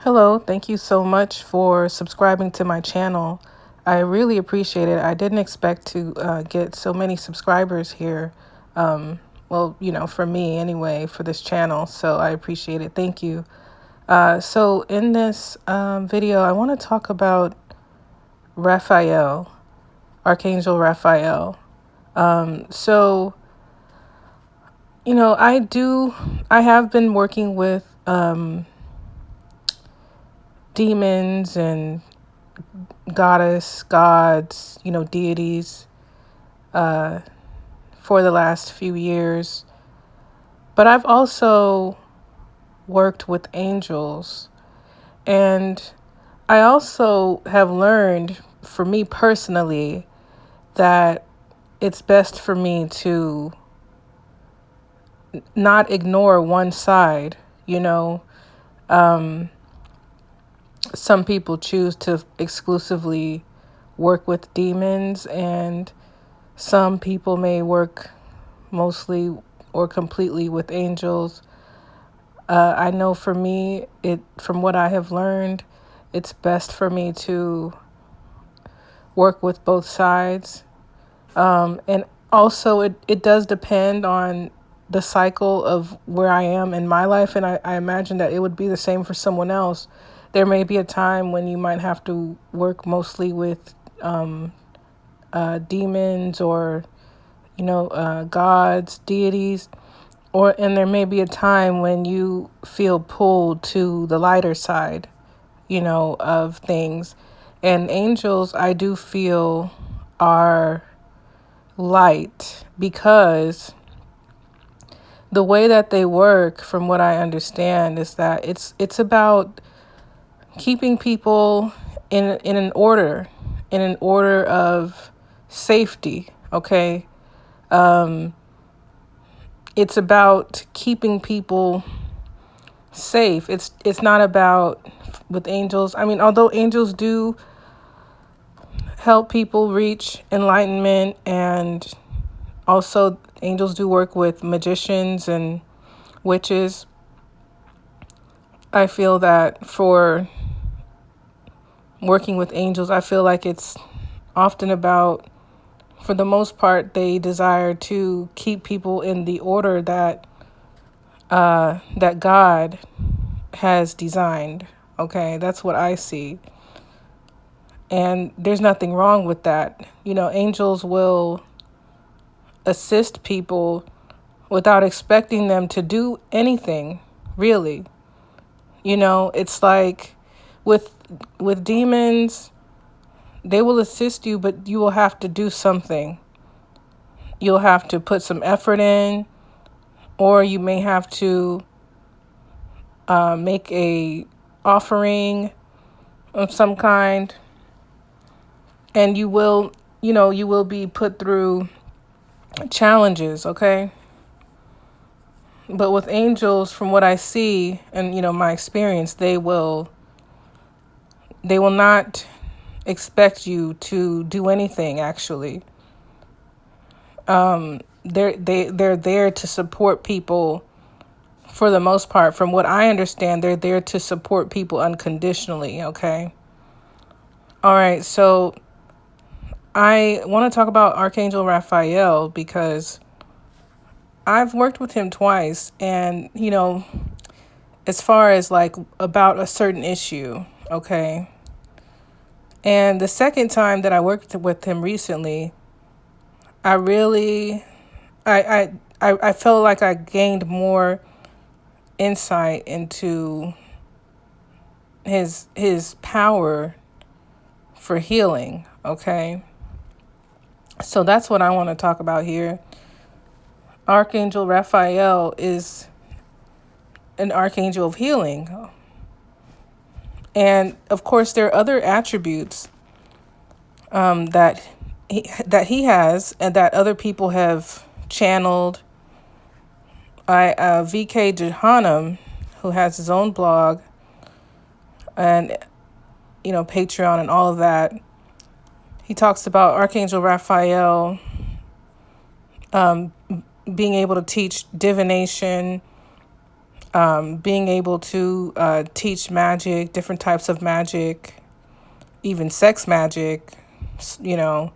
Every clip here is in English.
Hello, thank you so much for subscribing to my channel. I really appreciate it. I didn't expect to get so many subscribers here. For me anyway, for this channel. So I appreciate it. Thank you. So in this video, I want to talk about Raphael, Archangel Raphael. So, I have been working with demons and gods, deities for the last few years. But I've also worked with angels. And I also have learned, for me personally, that it's best for me to not ignore one side. Some people choose to exclusively work with demons, and some people may work mostly or completely with angels. I know for me, from what I have learned, it's best for me to work with both sides. And also, it does depend on the cycle of where I am in my life. And I imagine that it would be the same for someone else. There may be a time when you might have to work mostly with demons or, gods, deities. And there may be a time when you feel pulled to the lighter side, of things. And angels, I do feel, are light because the way that they work, from what I understand, is that it's about keeping people in an order of safety. Okay. It's about keeping people safe. It's not about, with angels. I mean, although angels do help people reach enlightenment, and also angels do work with magicians and witches, I feel that for working with angels, I feel like it's often about, for the most part, they desire to keep people in the order that that God has designed. Okay, that's what I see. And there's nothing wrong with that. Angels will assist people without expecting them to do anything, really. It's like with demons, they will assist you, but you will have to do something. You'll have to put some effort in, or you may have to make a offering of some kind, and you will be put through challenges. Okay. But with angels, from what I see and my experience, they will not expect you to do anything. Actually, they're there to support people. For the most part, from what I understand, they're there to support people unconditionally. Okay. All right. So I want to talk about Archangel Raphael because I've worked with him twice, and as far as like about a certain issue. Okay. And the second time that I worked with him recently, I really, I felt like I gained more insight into his power for healing. Okay. So that's what I want to talk about here. Archangel Raphael is an archangel of healing. And of course, there are other attributes that he has and that other people have channeled. VK Jehanam, who has his own blog and Patreon and all of that, he talks about Archangel Raphael being able to teach divination, being able to teach magic, different types of magic, even sex magic, you know,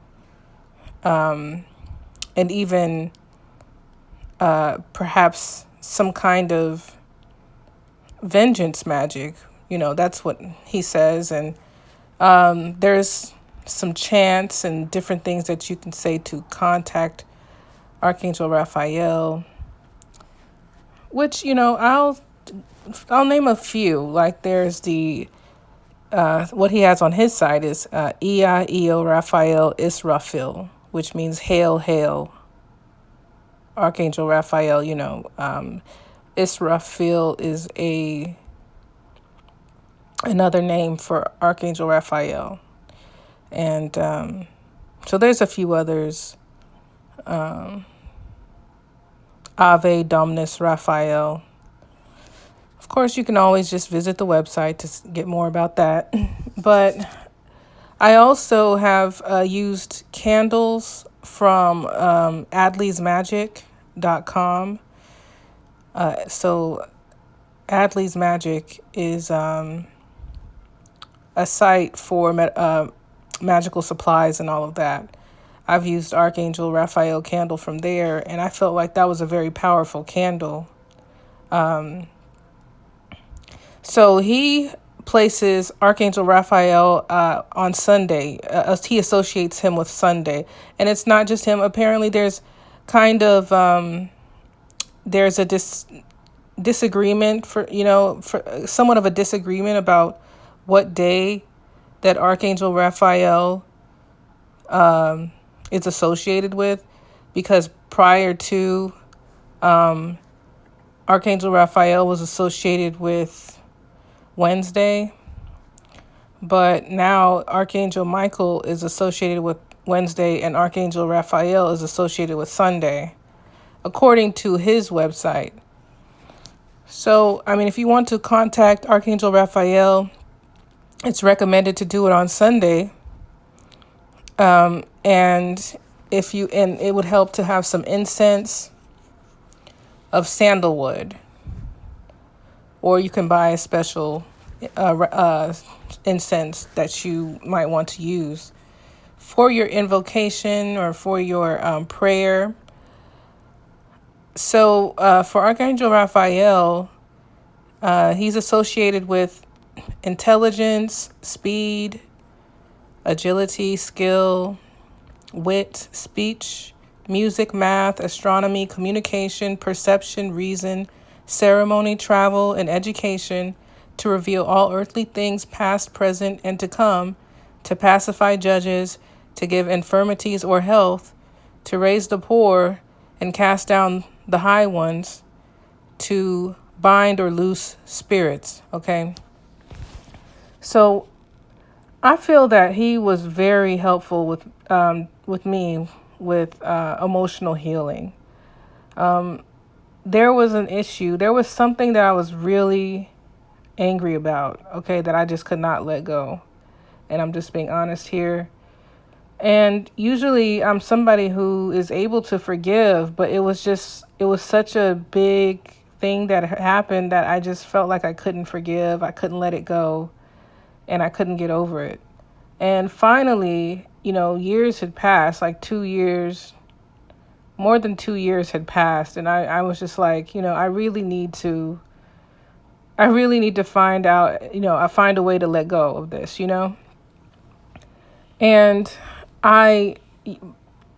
and even perhaps some kind of vengeance magic. You know, that's what he says. And there's some chants and different things that you can say to contact Archangel Raphael, which, you know, I'll name a few. Like there's the what he has on his side is Ea Eo Raphael Israfil, which means hail, hail, Archangel Raphael. You know, Israfil is another name for Archangel Raphael, and so there's a few others. Ave Dominus Raphael. Of course, you can always just visit the website to get more about that. But I also have used candles from adleysmagic.com. So Adley's Magic is a site for magical supplies and all of that. I've used Archangel Raphael candle from there, and I felt like that was a very powerful candle. So he places Archangel Raphael on Sunday. He associates him with Sunday. And it's not just him. Apparently there's kind of, there's a disagreement for somewhat of a disagreement about what day that Archangel Raphael is associated with. Because prior to Archangel Raphael was associated with Wednesday, but now Archangel Michael is associated with Wednesday and Archangel Raphael is associated with Sunday, according to his website. So, I mean, if you want to contact Archangel Raphael, it's recommended to do it on Sunday. And it would help to have some incense of sandalwood. Or you can buy a special incense that you might want to use for your invocation or for your prayer. So for Archangel Raphael, he's associated with intelligence, speed, agility, skill, wit, speech, music, math, astronomy, communication, perception, reason, ceremony, travel, and education, to reveal all earthly things past, present, and to come, to pacify judges, to give infirmities or health, to raise the poor and cast down the high ones, to bind or loose spirits. Okay. So I feel that he was very helpful with me with emotional healing. There was an issue. There was something that I was really angry about, okay, that I just could not let go. And I'm just being honest here. And usually I'm somebody who is able to forgive, but it was such a big thing that happened that I just felt like I couldn't forgive. I couldn't let it go, and I couldn't get over it. And finally, years had passed, like 2 years. More than 2 years had passed, and I was just like, I really need to find out, I find a way to let go of this, And I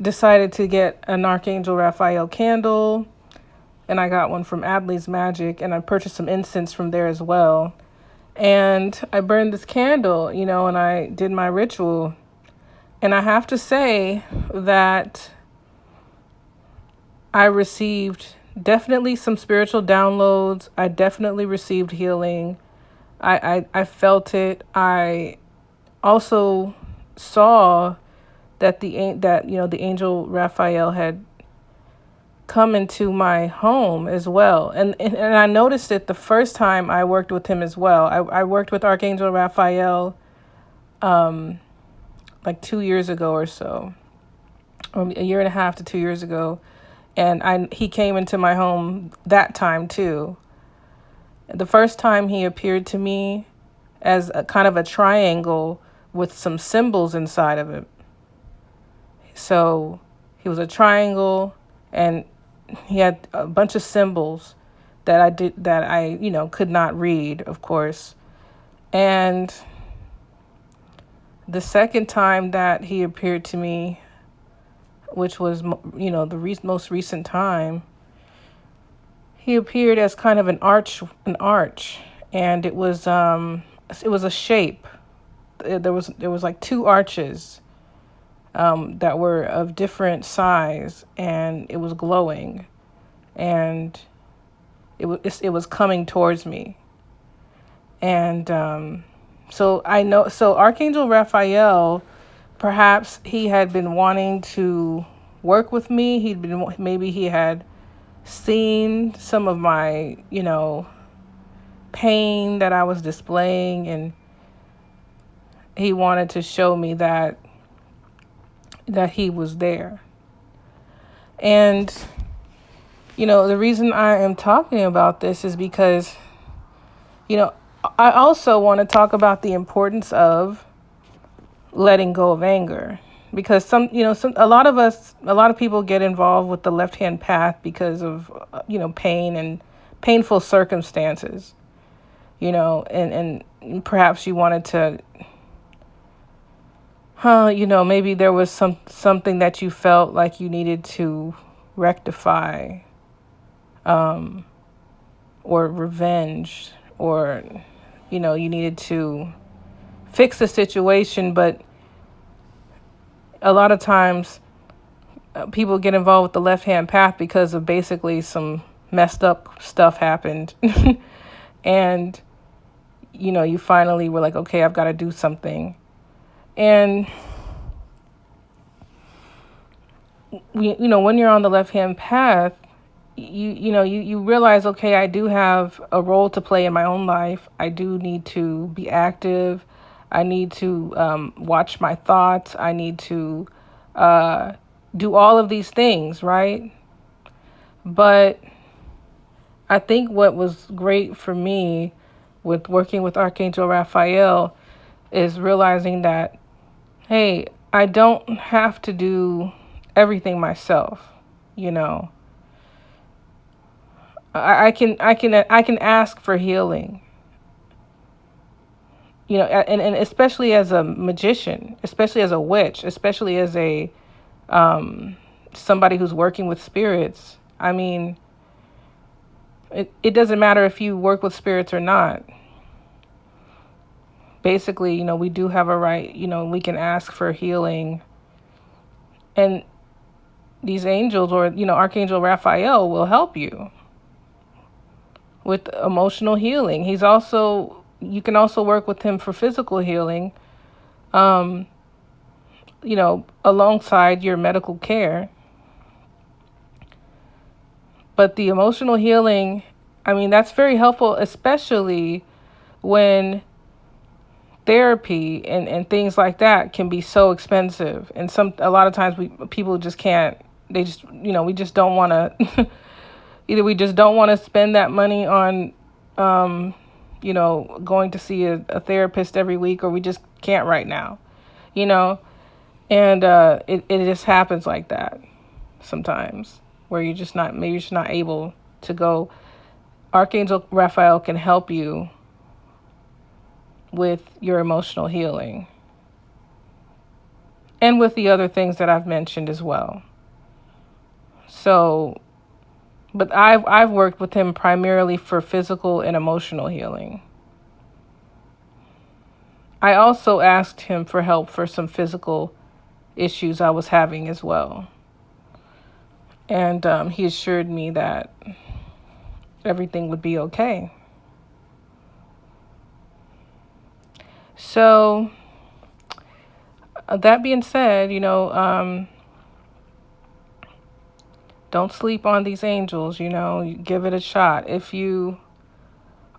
decided to get an Archangel Raphael candle, and I got one from Adley's Magic, and I purchased some incense from there as well. And I burned this candle, and I did my ritual. And I have to say that I received definitely some spiritual downloads. I definitely received healing. I felt it. I also saw that the angel Raphael had come into my home as well. And I noticed it the first time I worked with him as well. I worked with Archangel Raphael like 2 years ago or so, or a year and a half to 2 years ago. And he came into my home that time too. The first time he appeared to me as a kind of a triangle with some symbols inside of it. So he was a triangle, and he had a bunch of symbols that I could not read, of course. And the second time that he appeared to me, which was, the most recent time, he appeared as kind of an arch, and it was a shape. There was like two arches that were of different size, and it was glowing, and it was coming towards me. And so Archangel Raphael, perhaps he had been wanting to work with me. Maybe he had seen some of my, pain that I was displaying, and he wanted to show me that he was there. And, the reason I am talking about this is because, I also want to talk about the importance of letting go of anger, because a lot of people get involved with the left-hand path because of, pain and painful circumstances, and perhaps you wanted to, maybe there was something that you felt like you needed to rectify, or revenge, or, you needed to fix the situation. But a lot of times people get involved with the left-hand path because of basically some messed up stuff happened. And, you finally were like, okay, I've got to do something. And, when you're on the left-hand path, you realize, okay, I do have a role to play in my own life. I do need to be active. I need to watch my thoughts. I need to do all of these things, right? But I think what was great for me with working with Archangel Raphael is realizing that, hey, I don't have to do everything myself, I can ask for healing, and especially as a magician, especially as a witch, especially as a somebody who's working with spirits. I mean, it doesn't matter if you work with spirits or not. Basically, we do have a right, we can ask for healing. And these angels, or, Archangel Raphael, will help you with emotional healing. You can also work with him for physical healing, alongside your medical care. But the emotional healing, I mean, that's very helpful, especially when therapy and things like that can be so expensive. And a lot of times people just can't, we just don't want to, either we just don't want to spend that money on, going to see a therapist every week, or we just can't right now, and it just happens like that sometimes, where you're just not able to go. Archangel Raphael can help you with your emotional healing, and with the other things that I've mentioned as well. So, but I've worked with him primarily for physical and emotional healing. I also asked him for help for some physical issues I was having as well. And he assured me that everything would be okay. So, that being said, don't sleep on these angels, give it a shot. If you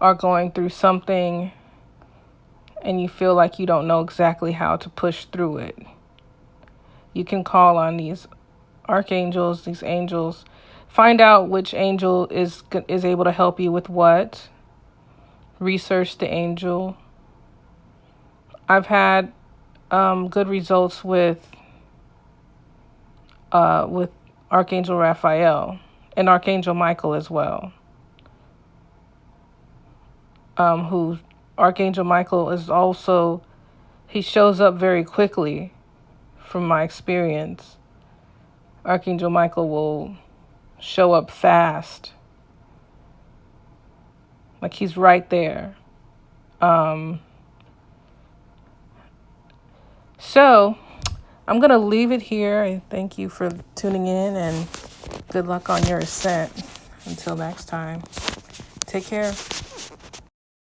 are going through something and you feel like you don't know exactly how to push through it, you can call on these archangels, these angels. Find out which angel is able to help you with what. research the angel. I've had good results with Archangel Raphael and Archangel Michael as well. Who Archangel Michael is also, he shows up very quickly from my experience. Archangel Michael will show up fast. Like he's right there. So I'm going to leave it here. I thank you for tuning in and good luck on your ascent. Until next time, take care.